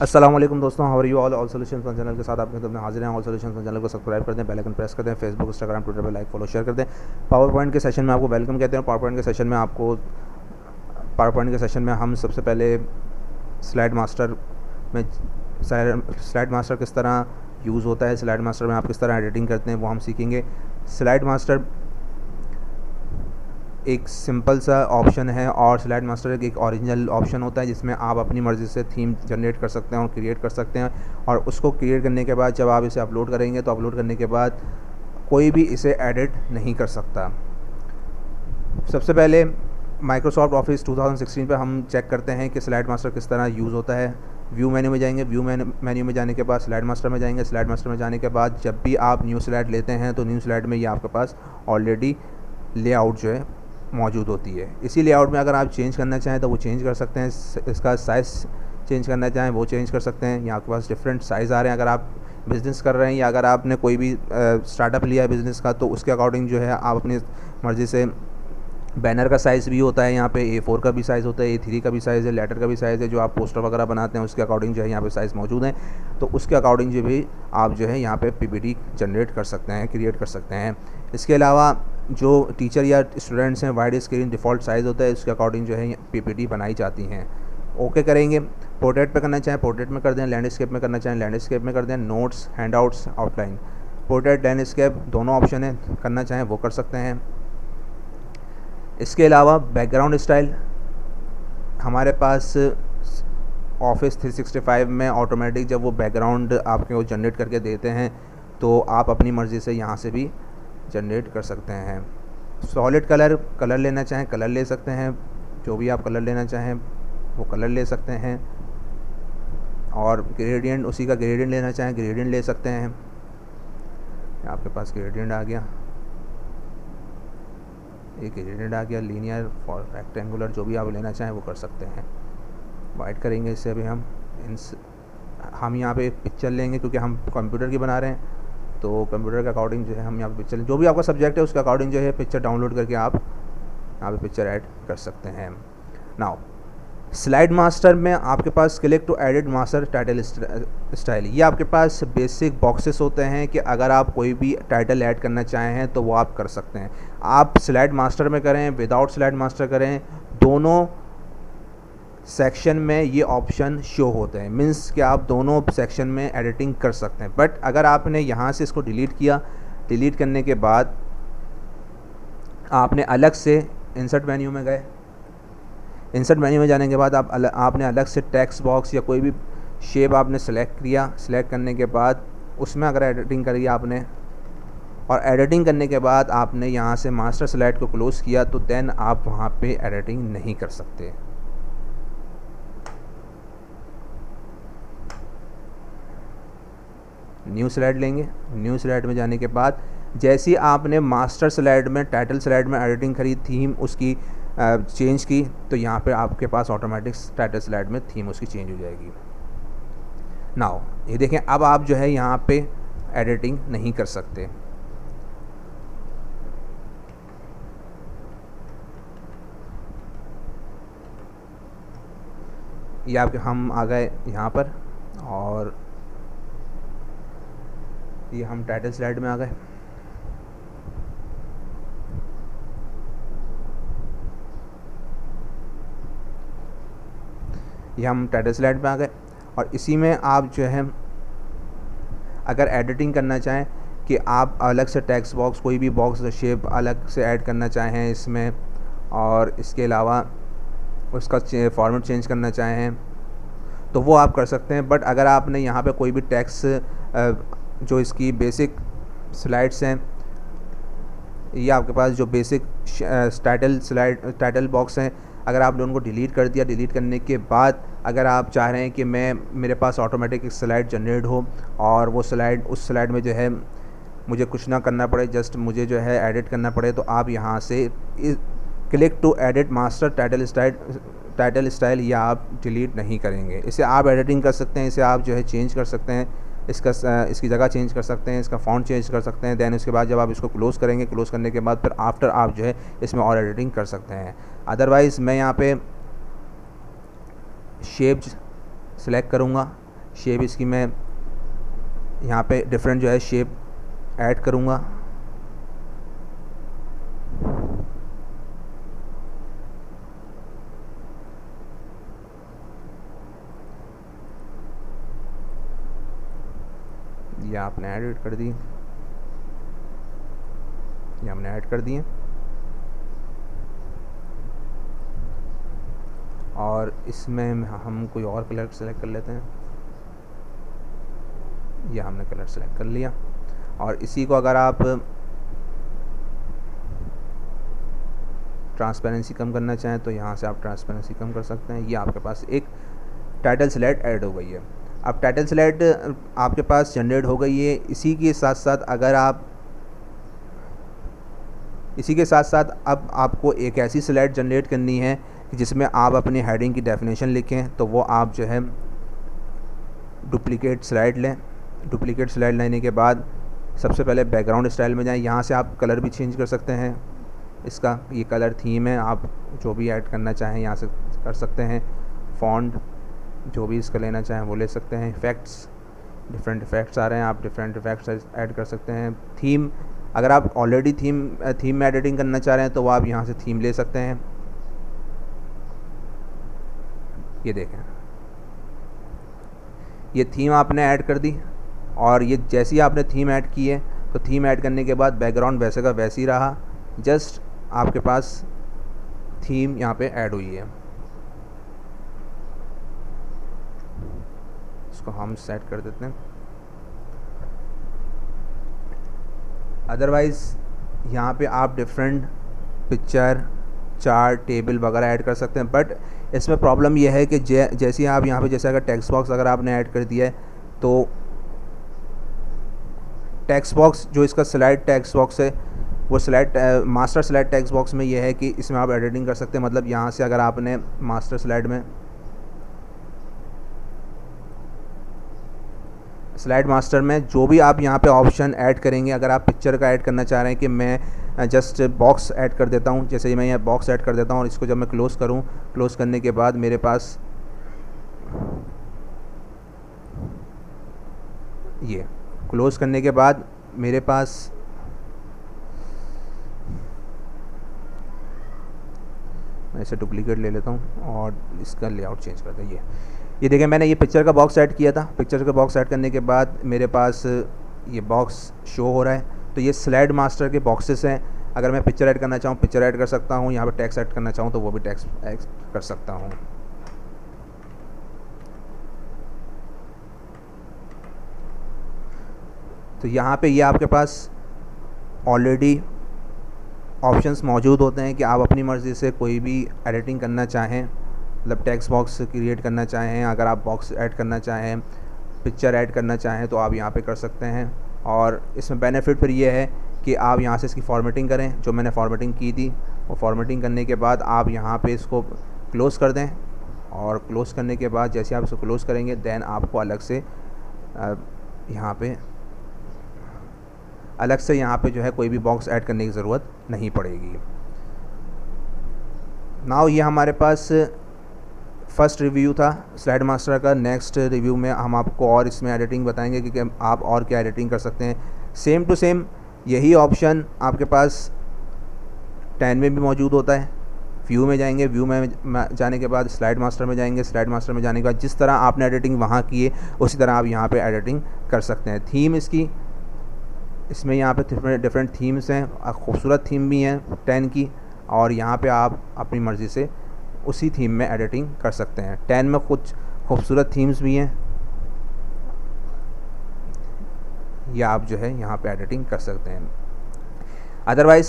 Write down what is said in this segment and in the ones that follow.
अस्सलाम वालेकुम दोस्तों, how are you All Solutions channel के साथ आपके सामने हाजिर हैं। ऑल सॉल्यूशंस चैनल को सब्सक्राइब कर दें, बेल आइकन प्रेस कर दें, फेसबुक इंस्टाग्राम ट्विटर पर लाइक फॉलो शेयर कर दें। पावर पॉइंट के सेशन में आपको वेलकम कहते हैं। पावर पॉइंट के सेशन में हम सबसे पहले स्लाइड मास्टर में स्लाइड मास्टर किस तरह यूज़ होता है, स्लाइड मास्टर में आप किस तरह एडिटिंग करते हैं वो हम सीखेंगे। स्लाइड मास्टर एक सिंपल सा ऑप्शन है और स्लाइड मास्टर एक ओरिजिनल ऑप्शन होता है जिसमें आप अपनी मर्ज़ी से थीम जनरेट कर सकते हैं और क्रिएट कर सकते हैं। और उसको क्रिएट करने के बाद जब आप इसे अपलोड करेंगे तो अपलोड करने के बाद कोई भी इसे एडिट नहीं कर सकता। सबसे पहले माइक्रोसॉफ्ट ऑफिस 2016 पे हम चेक करते हैं कि स्लाइड मास्टर किस तरह यूज़ होता है। व्यू मेन्यू में जाएंगे, व्यू मेन्यू में जाने के बाद स्लाइड मास्टर में जाएंगे। स्लाइड मास्टर में जाने के बाद जब भी आप न्यू स्लाइड लेते हैं तो न्यू स्लाइड में ये आपके पास ऑलरेडी लेआउट जो है मौजूद होती है। इसी लेआउट में अगर आप चेंज करना चाहें तो वो चेंज कर सकते हैं। इसका साइज़ चेंज करना चाहें वो चेंज कर सकते हैं। यहाँ आपके पास डिफरेंट साइज़ आ रहे हैं। अगर आप बिज़नेस कर रहे हैं या अगर आपने कोई भी स्टार्टअप लिया है बिज़नेस का तो उसके अकॉर्डिंग जो है आप अपनी मर्ज़ी से बैनर का साइज़ भी होता है। यहाँ पे A4 का भी साइज़ होता है, A3 का भी साइज़ है, लेटर का भी साइज़ है। जो आप पोस्टर वगैरह बनाते हैं उसके अकॉर्डिंग जो है यहाँ पे साइज़ मौजूद है। तो उसके अकॉर्डिंग जो भी आप जो है यहाँ पे PPT जनरेट कर सकते हैं, क्रिएट कर सकते हैं। इसके अलावा जो टीचर या स्टूडेंट्स हैं वाइड स्क्रीन डिफ़ॉल्ट साइज़ होता है, उसके अकॉर्डिंग जो है PPT बनाई जाती हैं। ओके करेंगे। पोर्ट्रेट पे करना चाहें पोर्ट्रेट में कर दें, लैंडस्केप में करना चाहें लैंडस्केप में कर दें। Notes, handouts, outline, portrait, landscape दोनों ऑप्शन है, करना चाहें वो कर सकते हैं। इसके अलावा बैकग्राउंड स्टाइल हमारे पास ऑफिस 365 में ऑटोमेटिक जब वो बैकग्राउंड आपके वो जनरेट करके देते हैं तो आप अपनी मर्ज़ी से यहाँ से भी जनरेट कर सकते हैं। सॉलिड कलर लेना चाहें कलर ले सकते हैं, जो भी आप कलर लेना चाहें वो कलर ले सकते हैं। और ग्रेडियंट, उसी का ग्रेडियंट लेना चाहें ग्रेडियंट ले सकते हैं। आपके पास ग्रेडियंट आ गया, एक ग्रेडियंट आ गया, लीनियर फॉर रेक्टेंगुलर, जो भी आप लेना चाहें वो कर सकते हैं। वाइट करेंगे इससे भी हम यहाँ पे पिक्चर लेंगे क्योंकि हम कंप्यूटर की बना रहे हैं तो कंप्यूटर के अकॉर्डिंग जो है हम यहाँ पे पिक्चर, जो भी आपका सब्जेक्ट है उसके अकॉर्डिंग जो है पिक्चर डाउनलोड करके आप यहाँ पे पिक्चर ऐड कर सकते हैं। नाउ स्लाइड मास्टर में आपके पास click to edit master title style, ये आपके पास बेसिक बॉक्सेस होते हैं कि अगर आप कोई भी टाइटल ऐड करना चाहें तो वो आप कर सकते हैं। आप स्लाइड मास्टर में करें, विदाउट स्लाइड मास्टर करें, दोनों सेक्शन में ये ऑप्शन शो होते हैं। मीन्स कि आप दोनों सेक्शन में एडिटिंग कर सकते हैं। बट अगर आपने यहाँ से इसको डिलीट किया, डिलीट करने के बाद आपने अलग से इंसर्ट मेन्यू में गए, इंसर्ट मेन्यू में जाने के बाद आपने अलग से टेक्स्ट बॉक्स या कोई भी शेप आपने सेलेक्ट किया। सेलेक्ट करने के बाद उसमें अगर एडिटिंग करी आपने, और एडिटिंग करने के बाद आपने यहाँ से मास्टर स्लाइड को क्लोज़ किया तो देन आप वहाँ पे एडिटिंग नहीं कर सकते। न्यू स्लाइड लेंगे, न्यू स्लाइड में जाने के बाद जैसे ही आपने मास्टर स्लाइड में टाइटल स्लाइड में एडिटिंग करी, थीम उसकी चेंज की, तो यहाँ पे आपके पास ऑटोमेटिक टाइटल स्लाइड में थीम उसकी चेंज हो जाएगी। नाउ ये देखें, अब आप जो है यहाँ पे एडिटिंग नहीं कर सकते। ये आपके हम आ गए यहाँ पर और ये हम टाइटल स्लाइड में आ गए। ये हम टाइटल स्लाइड में आ गए और इसी में आप जो है अगर एडिटिंग करना चाहें कि आप अलग से टेक्स्ट बॉक्स, कोई भी बॉक्स शेप अलग से ऐड करना चाहें इसमें, और इसके अलावा उसका फॉर्मेट चेंज करना चाहें तो वो आप कर सकते हैं। बट अगर आपने यहाँ पे कोई भी टेक्स्ट जो इसकी बेसिक स्लाइड्स हैं, ये आपके पास जो बेसिक टाइटल बॉक्स हैं, अगर आपने उनको डिलीट कर दिया, डिलीट करने के बाद अगर आप चाह रहे हैं कि मेरे पास ऑटोमेटिक एक स्लाइड जनरेट हो और वो स्लाइड, उस स्लाइड में जो है मुझे कुछ ना करना पड़े, जस्ट मुझे जो है एडिट करना पड़े, तो आप यहाँ से click to edit master title style या आप डिलीट नहीं करेंगे। इसे आप एडिटिंग कर सकते हैं, इसे आप जो है चेंज कर सकते हैं, इसकी जगह चेंज कर सकते हैं, इसका फ़ॉन्ट चेंज कर सकते हैं। दैन उसके बाद जब आप इसको क्लोज़ करेंगे, क्लोज़ करने के बाद फिर आफ्टर आप जो है इसमें और एडिटिंग कर सकते हैं। अदरवाइज़ मैं यहाँ पे शेप सेलेक्ट करूँगा शेप इसकी मैं यहाँ पे डिफरेंट जो है शेप ऐड करूँगा। ये आपने ऐड कर दी, ये हमने ऐड कर दिए। और इसमें हम कोई और कलर सेलेक्ट कर लेते हैं। ये हमने कलर सेलेक्ट कर लिया। और इसी को अगर आप ट्रांसपेरेंसी कम करना चाहें तो यहाँ से आप ट्रांसपेरेंसी कम कर सकते हैं। ये आपके पास एक टाइटल स्लाइड ऐड हो गई है। अब टाइटल स्लाइड आपके पास जनरेट हो गई है। इसी के साथ साथ अब आपको एक ऐसी स्लाइड जनरेट करनी है कि जिसमें आप अपनी हेडिंग की डेफिनेशन लिखें। तो वो आप जो है डुप्लीकेट स्लाइड लें। डुप्लीकेट स्लाइड लेने के बाद सबसे पहले बैकग्राउंड स्टाइल में जाएं। यहाँ से आप कलर भी चेंज कर सकते हैं। इसका ये कलर थीम है, आप जो भी ऐड करना चाहें यहाँ से कर सकते हैं। फ़ॉन्ट जो भी इसका लेना चाहें वो ले सकते हैं। इफ़ेक्ट्स, डिफरेंट इफ़ेक्ट्स आ रहे हैं, आप डिफरेंट इफ़ेक्ट्स ऐड कर सकते हैं। थीम, अगर आप ऑलरेडी थीम में एडिटिंग करना चाह रहे हैं तो वो आप यहाँ से थीम ले सकते हैं। ये देखें, ये थीम आपने ऐड कर दी। और ये जैसे ही आपने थीम ऐड की है तो थीम ऐड करने के बाद बैकग्राउंड वैसे का वैसे ही रहा, जस्ट आपके पास थीम यहाँ पे ऐड हुई है। इसको हम सेट कर देते हैं। अदरवाइज़ यहाँ पे आप डिफरेंट पिक्चर, चार्ट, टेबल वगैरह ऐड कर सकते हैं। बट इसमें प्रॉब्लम यह है कि जैसे आप यहाँ पे जैसे अगर टेक्स्ट बॉक्स अगर आपने ऐड कर दिया है तो टेक्स्ट बॉक्स जो इसका स्लाइड टेक्स्ट बॉक्स है वो मास्टर स्लाइड टेक्स्ट बॉक्स में यह है कि इसमें आप एडिटिंग कर सकते हैं। मतलब यहाँ से अगर आपने मास्टर स्लाइड मास्टर में जो भी आप यहाँ पे ऑप्शन ऐड करेंगे, अगर आप पिक्चर का ऐड करना चाह रहे हैं कि मैं जस्ट बॉक्स ऐड कर देता हूँ, जैसे मैं यहाँ बॉक्स ऐड कर देता हूँ और इसको जब मैं क्लोज़ करूँ, क्लोज़ करने के बाद मेरे पास ये क्लोज़ करने के बाद मेरे पास मैं इसे डुप्लीकेट ले लेता हूँ और इसका लेआउट चेंज करता हूँ। ये देखें, मैंने ये पिक्चर का बॉक्स ऐड किया था। पिक्चर का बॉक्स ऐड करने के बाद मेरे पास ये बॉक्स शो हो रहा है। तो ये स्लाइड मास्टर के बॉक्सेस हैं। अगर मैं पिक्चर ऐड करना चाहूँ पिक्चर ऐड कर सकता हूँ, यहाँ पे टेक्स्ट ऐड करना चाहूँ तो वो भी टेक्स्ट ऐड कर सकता हूँ। तो यहाँ पे ये आपके पास ऑलरेडी ऑप्शंस मौजूद होते हैं कि आप अपनी मर्ज़ी से कोई भी एडिटिंग करना चाहें, मतलब टेक्स्ट बॉक्स क्रिएट करना चाहें, अगर आप बॉक्स ऐड करना चाहें, पिक्चर ऐड करना चाहें तो आप यहाँ पे कर सकते हैं। और इसमें बेनिफिट फिर ये है कि आप यहाँ से इसकी फॉर्मेटिंग करें। जो मैंने फॉर्मेटिंग की थी वो फॉर्मेटिंग करने के बाद आप यहाँ पे इसको क्लोज़ कर दें। और क्लोज़ करने के बाद जैसे आप इसको क्लोज़ करेंगे देन आपको अलग से यहाँ पे जो है कोई भी बॉक्स ऐड करने की ज़रूरत नहीं पड़ेगी। नाउ ये हमारे पास फर्स्ट रिव्यू था स्लाइड मास्टर का। नेक्स्ट रिव्यू में हम आपको और इसमें एडिटिंग बताएंगे कि आप और क्या एडिटिंग कर सकते हैं। सेम टू सेम यही ऑप्शन आपके पास 10 में भी मौजूद होता है। व्यू में जाएंगे, व्यू में जाने के बाद स्लाइड मास्टर में जाएंगे, स्लाइड मास्टर में जाने के बाद जिस तरह आपने एडिटिंग वहाँ की है उसी तरह आप यहाँ पे एडिटिंग कर सकते हैं। थीम इसमें यहाँ पे डिफरेंट थीम्स हैं, खूबसूरत थीम भी हैं 10 की, और यहाँ पे आप अपनी मर्ज़ी से उसी थीम में एडिटिंग कर सकते हैं। 10 में कुछ खूबसूरत थीम्स भी हैं, या आप जो है यहाँ पे एडिटिंग कर सकते हैं। अदरवाइज़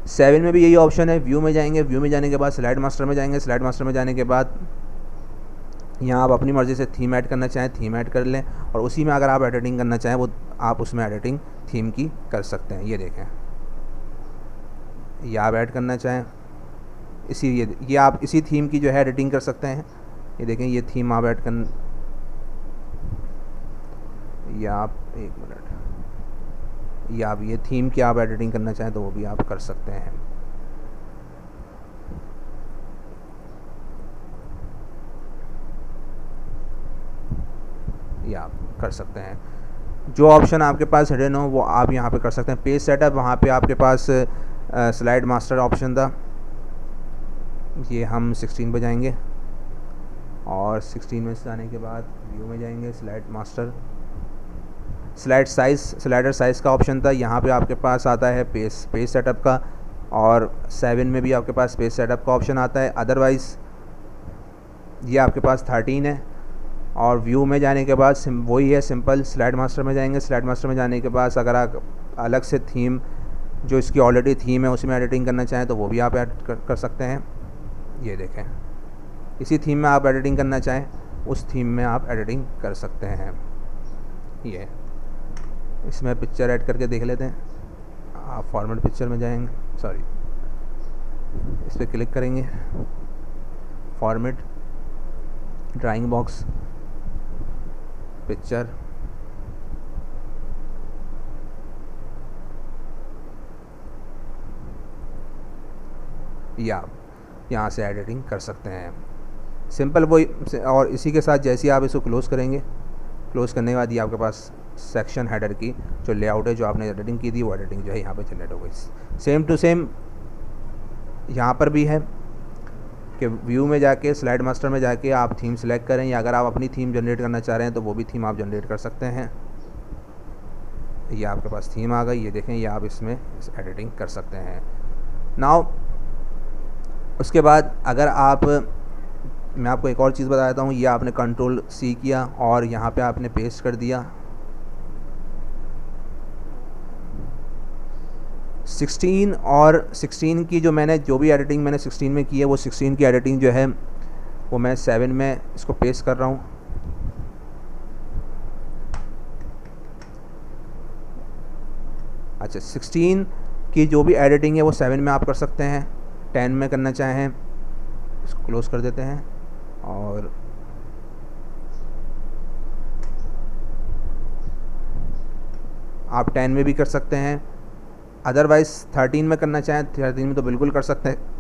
7 में भी यही ऑप्शन है। व्यू में जाएंगे, व्यू में जाने के बाद स्लाइड मास्टर में जाएंगे, स्लाइड मास्टर में जाने के बाद यहाँ आप अपनी मर्ज़ी से थीम ऐड करना चाहें थीम ऐड कर लें, और उसी में अगर आप एडिटिंग करना चाहें वो आप उसमें एडिटिंग थीम की कर सकते हैं। ये देखें, ये आप ऐड करना चाहें ये आप इसी थीम की जो है एडिटिंग कर सकते हैं। ये देखें, ये थीम आप ऐड कर, या आप एक मिनट, या आप ये थीम की आप एडिटिंग करना चाहें तो वो भी आप कर सकते हैं। ये आप कर सकते हैं। जो ऑप्शन आपके पास हिडन हो वो आप यहाँ पे कर सकते हैं। पेज सेटअप, वहाँ पे आपके पास स्लाइड मास्टर ऑप्शन था, ये हम 16 पे जाएंगे और 16 में जाने के बाद व्यू में जाएंगे, slide master, slide size, slider size का ऑप्शन था, यहाँ पे आपके पास आता है पेज सेटअप का, और 7 में भी आपके पास पेज सेटअप का ऑप्शन आता है। अदरवाइज़ ये आपके पास 13 है। और व्यू में जाने के बाद वही है सिंपल, स्लाइड मास्टर में जाएंगे। स्लाइड मास्टर में जाने के बाद अगर आप अलग से थीम, जो इसकी ऑलरेडी थीम है उसमें एडिटिंग करना चाहें तो वो भी आप ऐड कर सकते हैं। ये देखें, इसी थीम में आप एडिटिंग करना चाहें उस थीम में आप एडिटिंग कर सकते हैं। ये इसमें पिक्चर ऐड करके देख लेते हैं। आप फॉर्मेट पिक्चर में जाएंगे, सॉरी इस पर क्लिक करेंगे, फॉर्मेट, ड्राइंग बॉक्स, पिक्चर, या आप यहाँ से एडिटिंग कर सकते हैं। सिंपल वही। और इसी के साथ जैसे ही आप इसको क्लोज़ करेंगे, क्लोज़ करने के बाद ये आपके पास सेक्शन हेडर की जो लेआउट है, जो आपने एडिटिंग की थी, वो एडिटिंग जो है यहाँ पे जनरेट हो गई। सेम टू सेम यहाँ पर भी है कि व्यू में जाके, स्लाइड मास्टर में जाके आप थीम सेलेक्ट करें, या अगर आप अपनी थीम जनरेट करना चाह रहे हैं तो वो भी थीम आप जनरेट कर सकते हैं। ये आपके पास थीम आ गई, ये देखें, ये आप इसमें एडिटिंग कर सकते हैं। नाउ उसके बाद अगर आप, मैं आपको एक और चीज़ बता देता हूँ, ये आपने Ctrl+C किया और यहाँ पे आपने पेस्ट कर दिया 16, और 16 की जो भी एडिटिंग मैंने 16 में की है, वो 16 की एडिटिंग जो है वो मैं 7 में इसको पेस्ट कर रहा हूँ। अच्छा, 16 की जो भी एडिटिंग है वो 7 में आप कर सकते हैं। 10 में करना चाहें इसको क्लोज़ कर देते हैं, और आप 10 में भी कर सकते हैं। अदरवाइज़ 13 में करना चाहें, 13 में तो बिल्कुल कर सकते हैं।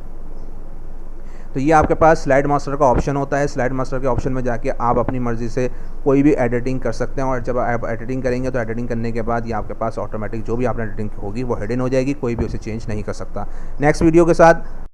तो ये आपके पास स्लाइड मास्टर का ऑप्शन होता है। स्लाइड मास्टर के ऑप्शन में जाके आप अपनी मर्ज़ी से कोई भी एडिटिंग कर सकते हैं, और जब आप एडिटिंग करेंगे तो एडिटिंग करने के बाद ये आपके पास ऑटोमेटिक जो भी आपने एडिटिंग होगी वो हिडन हो जाएगी, कोई भी उसे चेंज नहीं कर सकता। नेक्स्ट वीडियो के साथ